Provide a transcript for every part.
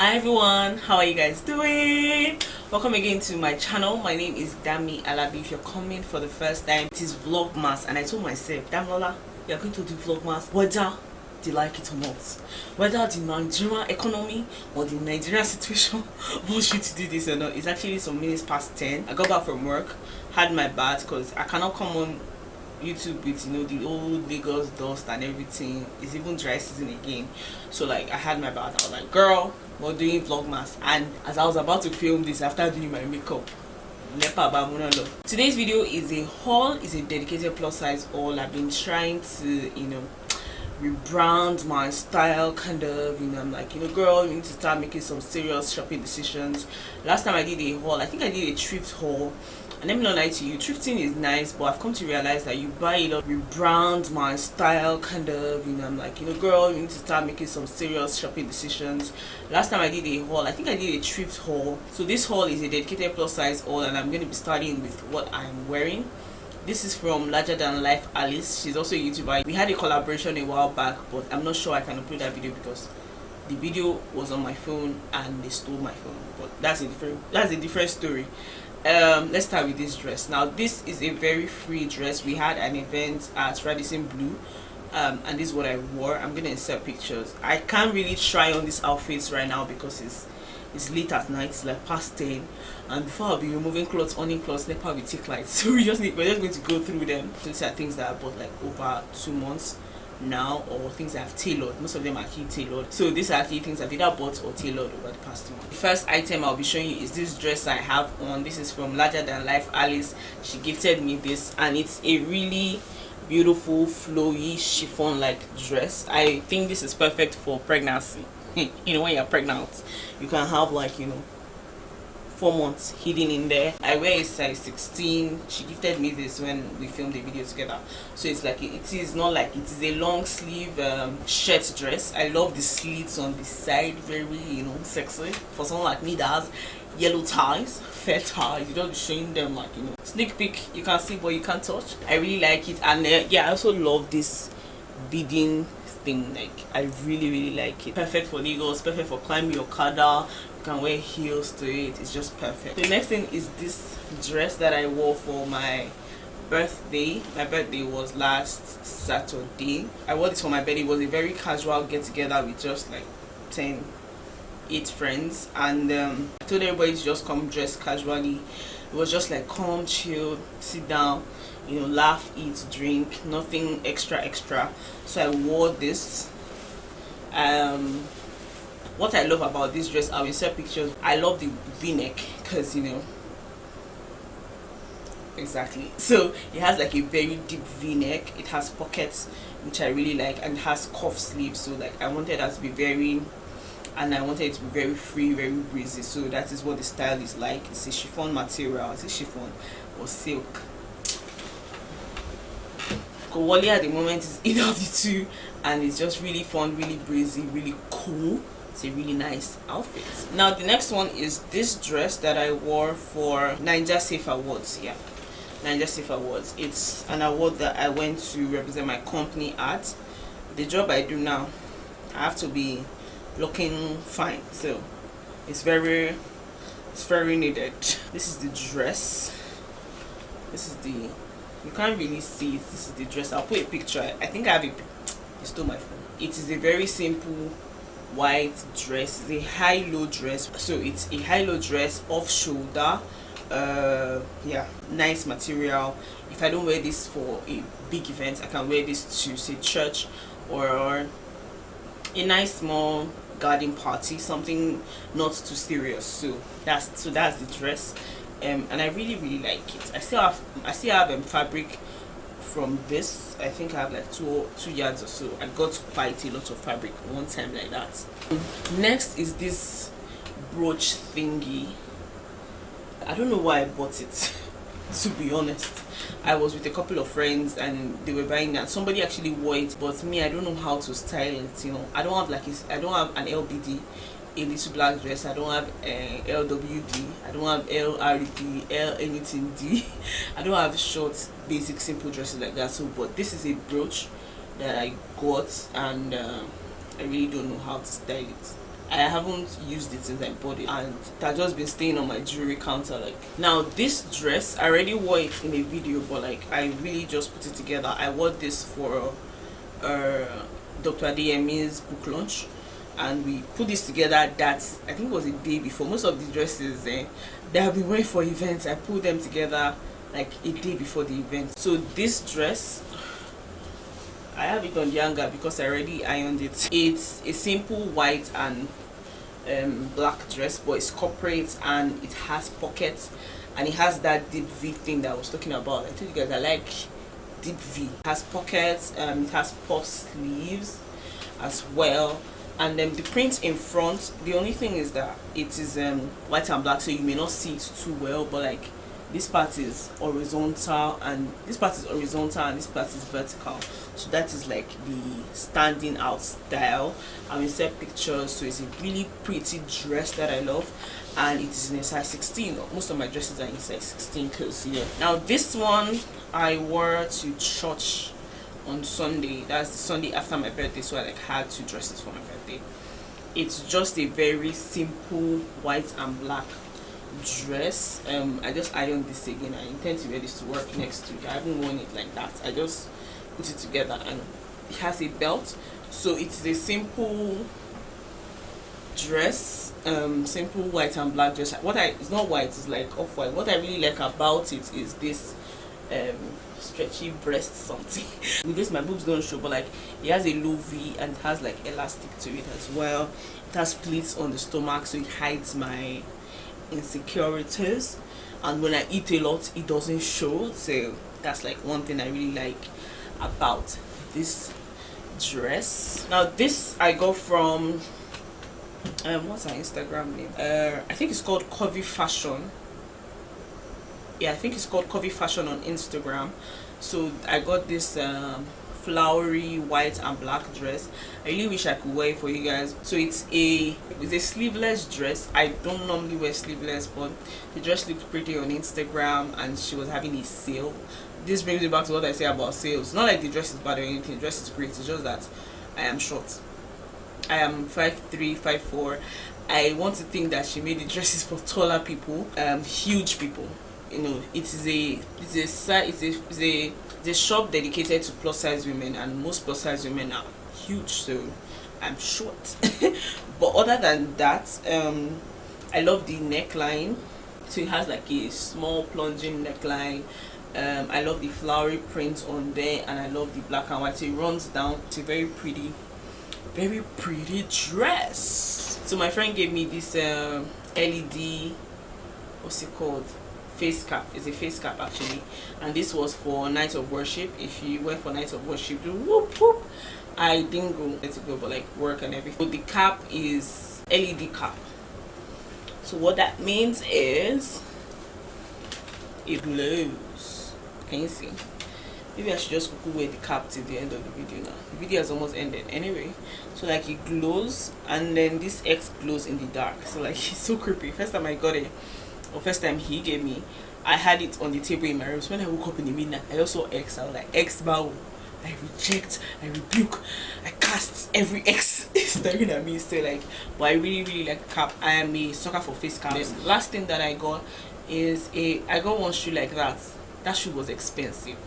Hi everyone, how are you guys doing? Welcome again to my channel. My name is Damie Alabi. If you're coming for the first time, it is Vlogmas, and I told myself, Damola, you're going to do Vlogmas whether they like it or not, whether the Nigerian economy or the Nigerian situation wants you to do this or not. It's actually some minutes past 10. I got back from work, had my bath because I cannot come on YouTube with the old Lagos dust and everything. It's even dry season again, so like I had my bath. I was like, girl, we're doing Vlogmas. And as I was about to film this after doing my makeup, today's video is a haul, is a dedicated plus size haul. I've been trying to rebrand my style, kind of. I'm like, girl, you need to start making some serious shopping decisions. Last time I did a haul, I think I did a thrift haul. And let me not lie to you, thrifting is nice, but I've come to realize that you buy a lot, rebrand my style, kind of. I'm like, girl, you need to start making some serious shopping decisions. Last time I did a haul, I think I did a thrift haul. So this haul is a dedicated plus size haul, and I'm going to be starting with what I'm wearing. This is from Larger Than Life Alice. She's also a YouTuber. We had a collaboration a while back, but I'm not sure I can upload that video because the video was on my phone and they stole my phone. But that's a different story. Let's start with this dress. Now this is a very free dress. We had an event at Radisson Blue, and this is what I wore. I'm gonna insert pictures. I can't really try on these outfits right now because it's late at night. It's like past 10, and before I'll be removing clothes, owning clothes, NEPA will take light. So we're just going to go through them. These are things that I bought like over 2 months now, or things I've tailored. Most of them are actually tailored. So these are actually things I've either bought or tailored over the past 2 months. The first item I'll be showing you is this dress I have on. This is from Larger Than Life Alice. She gifted me this, and it's a really beautiful flowy chiffon like dress. I think this is perfect for pregnancy. When you're pregnant, you can have 4 months hidden in there. I wear a size 16. She gifted me this when we filmed the video together. So it's like, it is not like, it is a long sleeve shirt dress. I love the slits on the side, very sexy for someone like me that has yellow ties, fair ties. You don't be showing them sneak peek, you can see but you can't touch. I really like it. And yeah, I also love this beading thing. Like, I really like it. Perfect for Lagos, perfect for climbing your Okada. You can wear heels to it. It's just perfect. The next thing is this dress that I wore for my birthday. My birthday was last Saturday. I wore this for my birthday. It was a very casual get together with just like 8 friends, and I told everybody to just come dress casually. It was just like come, chill, sit down, laugh, eat, drink, nothing extra. So I wore this. What I love about this dress, I'll insert pictures. I love the v-neck because exactly, so it has like a very deep v-neck. It has pockets, which I really like, and it has cuff sleeves. So like I wanted that to be very, and I wanted it to be very free, very breezy. So that is what the style is like. It's a chiffon material. Is it chiffon or silk? Kowali at the moment is either of the two, and it's just really fun, really breezy, really cool. It's a really nice outfit. Now the next one is this dress that I wore for Niger Safe Awards. Yeah, Niger Safe Awards. It's an award that I went to represent my company at. The job I do now, I have to be looking fine, so it's very needed. This is the dress. This is the, you can't really see it. This is the dress. I'll put a picture. I think I have it. It's still my phone. It is a very simple white dress. It's a high-low dress. So it's a high-low dress, off shoulder. Yeah, nice material. If I don't wear this for a big event, I can wear this to say church or a nice small garden party, something not too serious. So that's the dress. And I really like it. I still have fabric from this. I think I have like two yards or so. I got quite a lot of fabric one time like that. Next is this brooch thingy. I don't know why I bought it. To be honest, I was with a couple of friends and they were buying that. Somebody actually wore it, but me, I don't know how to style it. I don't have I don't have an LBD, a little black dress. I don't have a LWD. I don't have LRD, L anything D. I don't have short, basic, simple dresses like that. So, but this is a brooch that I got, and I really don't know how to style it. I haven't used it since I bought it, and it has just been staying on my jewelry counter. Like, now this dress, I already wore it in a video, but like I really just put it together. I wore this for Dr. Adeyemi's book launch, and we put this together. That I think was a day before. Most of the dresses that I've been wearing for events, I put them together like a day before the event. So this dress, I have it on the hanger because I already ironed it. It's a simple white and black dress, but it's corporate and it has pockets and it has that deep V thing that I was talking about. I told you guys I like deep V. It has pockets, it has puff sleeves as well, and then the print in front, the only thing is that it is white and black, so you may not see it too well, but like this part is horizontal and this part is horizontal and this part is vertical, so that is like the standing out style. I will insert pictures. So it's a really pretty dress that I love, and it is in a size 16. Most of my dresses are in size 16 because yeah. Now this one I wore to church on Sunday. That's the Sunday after my birthday, so I like had 2 dresses for my birthday. It's just a very simple white and black dress. I just ironed this again. I intend to wear this to work next week. I haven't worn it like that. I just put it together, and it has a belt, so it's a simple dress, simple white and black dress. It's not white, it's like off-white. What I really like about it is this stretchy breast something. With this my boobs don't show, but like it has a low V and it has like elastic to it as well. It has pleats on the stomach, so it hides my insecurities, and when I eat a lot it doesn't show. So that's like one thing I really like about this dress. Now this I got from what's her Instagram name? I think it's called Covey Fashion. Yeah, I think it's called Covey Fashion on Instagram. So I got this flowery white and black dress. I really wish I could wear it for you guys. So it's a sleeveless dress. I don't normally wear sleeveless, but the dress looked pretty on Instagram and she was having a sale. This brings me back to what I say about sales. Not like the dress is bad or anything. The dress is great. It's just that I am short. I am 5'3", 5'4". I want to think that she made the dresses for taller people, huge people. You know, it's a shop dedicated to plus size women, and most plus size women are huge, so I'm short. But other than that, I love the neckline. So it has like a small plunging neckline. I love the flowery print on there, and I love the black and white. So it runs down. It's a very pretty dress. So my friend gave me this LED, what's it called, face cap. It's a face cap actually, and this was for night of worship. If you went for night of worship, do whoop whoop. I didn't go, let it go, but like work and everything. So the cap is LED cap. So what that means is it glows. Can you see? Maybe I should just wear the cap till the end of the video now. The video has almost ended anyway. So like it glows, and then this X glows in the dark. So like it's so creepy. First time I got it, or first time he gave me, I had it on the table in my room. So when I woke up in the midnight, I also X. I was like, X bow. I reject, I rebuke, I cast every X staring at me. So like, but I really like the cap. I am a sucker for face caps. The last thing that I got is I got one shoe like that. That shoe was expensive.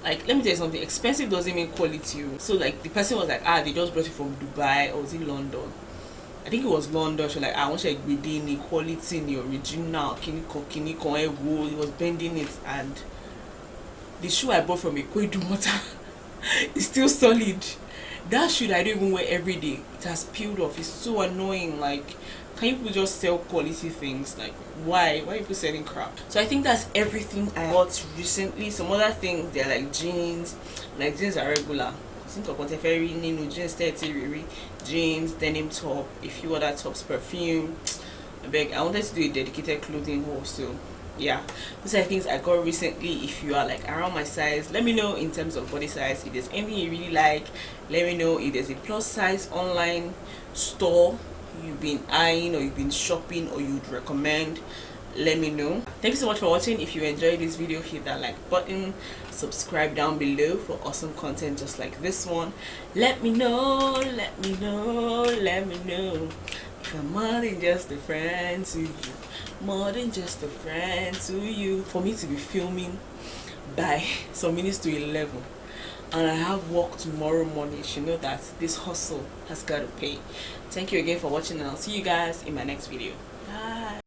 Like, let me tell you something, expensive doesn't mean quality. So like the person was like, they just brought it from Dubai, or was it London? I think it was London. She was like, I want to within the quality in the original. He was bending it, and the shoe I bought from Ekwedu Mota is still solid. That shoe I don't even wear every day, it has peeled off. It's so annoying. Like, can you people just sell quality things? Like, why are people selling crap? So I think that's everything I bought recently. Some other things, they're like jeans. Like jeans are regular. Jeans, denim top, a few other tops, perfume. I wanted to do a dedicated clothing haul. So yeah, these are things I got recently. If you are like around my size, let me know in terms of body size. If there's anything you really like, let me know. If there's a plus size online store you've been eyeing, or you've been shopping, or you'd recommend, let me know. Thank you so much for watching. If you enjoyed this video, hit that like button, subscribe down below for awesome content just like this one. Let me know. I'm more than just a friend to you, more than just a friend to you. For me to be filming by some minutes to 11 and I have work tomorrow morning, you should know that this hustle has got to pay. Thank you again for watching, and I'll see you guys in my next video. Bye.